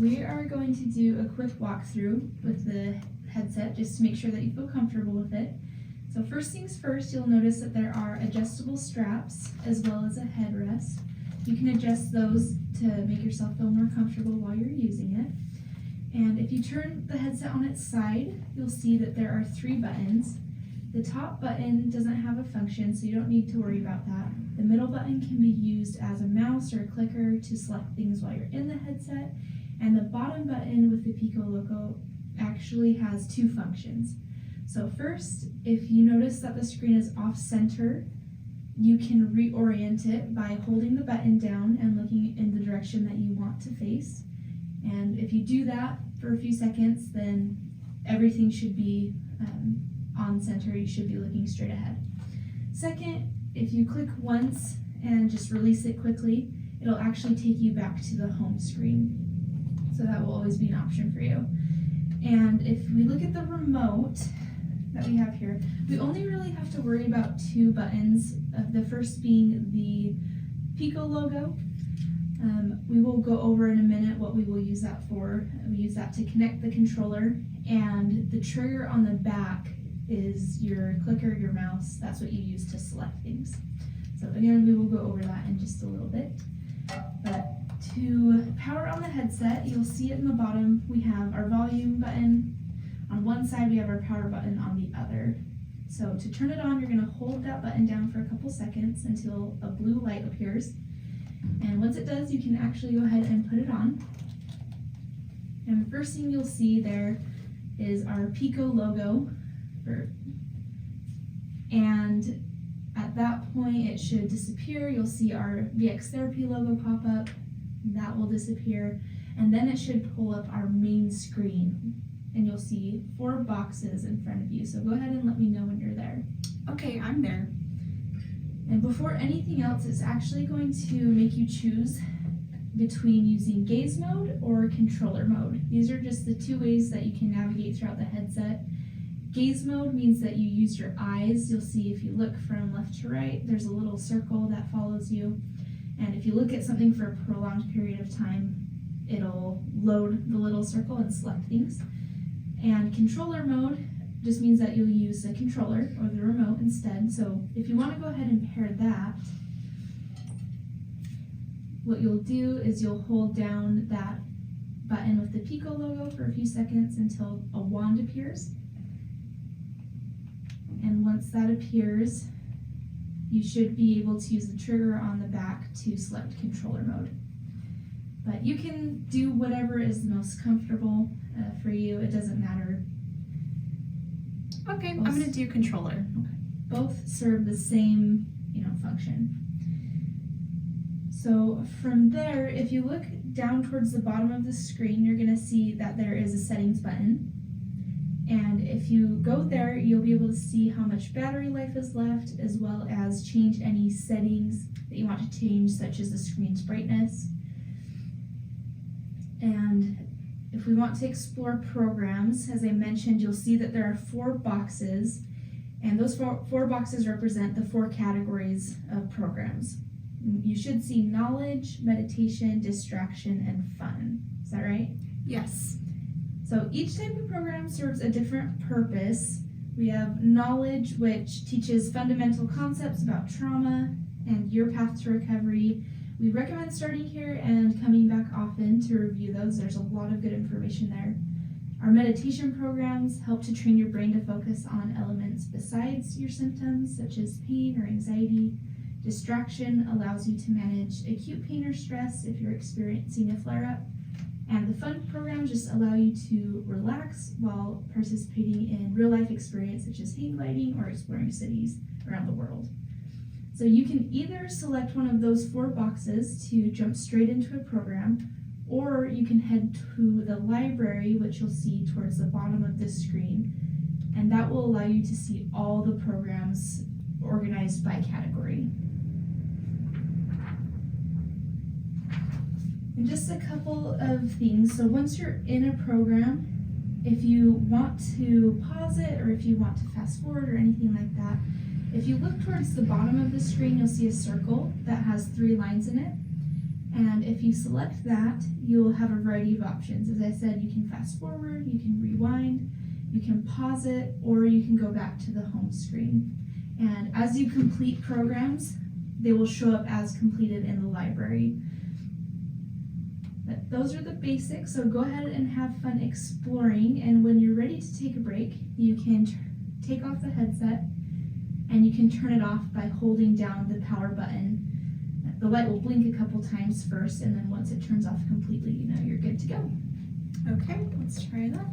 we are going to do a quick walkthrough with the headset just to make sure that you feel comfortable with it. So first things first, you'll notice that there are adjustable straps as well as a headrest. You can adjust those to make yourself feel more comfortable while you're using it. And if you turn the headset on its side, you'll see that there are 3 buttons. The top button doesn't have a function, so you don't need to worry about that. The middle button can be used as a mouse or a clicker to select things while you're in the headset. And the bottom button with the Pico logo actually has 2 functions. So first, if you notice that the screen is off center, you can reorient it by holding the button down and looking in the direction that you want to face. And if you do that for a few seconds, then everything should be on center. You should be looking straight ahead. Second, if you click once and just release it quickly, it'll actually take you back to the home screen. So that will always be an option for you. And if we look at the remote that we have here, we only really have to worry about 2 buttons, the first being the Pico logo. We will go over in a minute what we will use that for. We use that to connect the controller, and the trigger on the back is your clicker, your mouse. That's what you use to select things. So again, we will go over that in just a little bit. But to power on the headset, you'll see it in the bottom. We have our volume button on one side, we have our power button on the other. So to turn it on, you're going to hold that button down for a couple seconds until a blue light appears. And once it does, you can actually go ahead and put it on. And the first thing you'll see there is our Pico logo. And at that point, it should disappear. You'll see our VX Therapy logo pop up. That will disappear. And then it should pull up our main screen. And you'll see 4 boxes in front of you. So go ahead and let me know when you're there. Okay, I'm there. And before anything else, it's actually going to make you choose between using gaze mode or controller mode. These are just the 2 ways that you can navigate throughout the headset. Gaze mode means that you use your eyes. You'll see if you look from left to right, there's a little circle that follows you. And if you look at something for a prolonged period of time, it'll load the little circle and select things. And controller mode just means that you'll use the controller or the remote instead. So if you want to go ahead and pair that, what you'll do is you'll hold down that button with the Pico logo for a few seconds until a wand appears. And once that appears, you should be able to use the trigger on the back to select controller mode. But you can do whatever is the most comfortable for you. It doesn't matter. Okay, I'm gonna do controller. Okay. Both serve the same, function. So from there, if you look down towards the bottom of the screen, you're gonna see that there is a settings button. And if you go there, you'll be able to see how much battery life is left, as well as change any settings that you want to change, such as the screen's brightness. And if we want to explore programs, as I mentioned, you'll see that there are 4 boxes, and those 4 boxes represent the 4 categories of programs. You should see knowledge, meditation, distraction, and fun. Is that right? Yes. So each type of program serves a different purpose. We have knowledge, which teaches fundamental concepts about trauma and your path to recovery. We recommend starting here and coming back often to review those. There's a lot of good information there. Our meditation programs help to train your brain to focus on elements besides your symptoms, such as pain or anxiety. Distraction allows you to manage acute pain or stress if you're experiencing a flare-up. And the fun programs just allow you to relax while participating in real-life experience, such as hang gliding or exploring cities around the world. So you can either select one of those 4 boxes to jump straight into a program, or you can head to the library, which you'll see towards the bottom of this screen, and that will allow you to see all the programs organized by category. And just a couple of things. So once you're in a program, if you want to pause it or if you want to fast forward or anything like that, if you look towards the bottom of the screen, you'll see a circle that has 3 lines in it. And if you select that, you'll have a variety of options. As I said, you can fast forward, you can rewind, you can pause it, or you can go back to the home screen. And as you complete programs, they will show up as completed in the library. But those are the basics, so go ahead and have fun exploring. And when you're ready to take a break, you can take off the headset and you can turn it off by holding down the power button. The light will blink a couple times first, and then once it turns off completely, you know you're good to go. Okay, let's try that.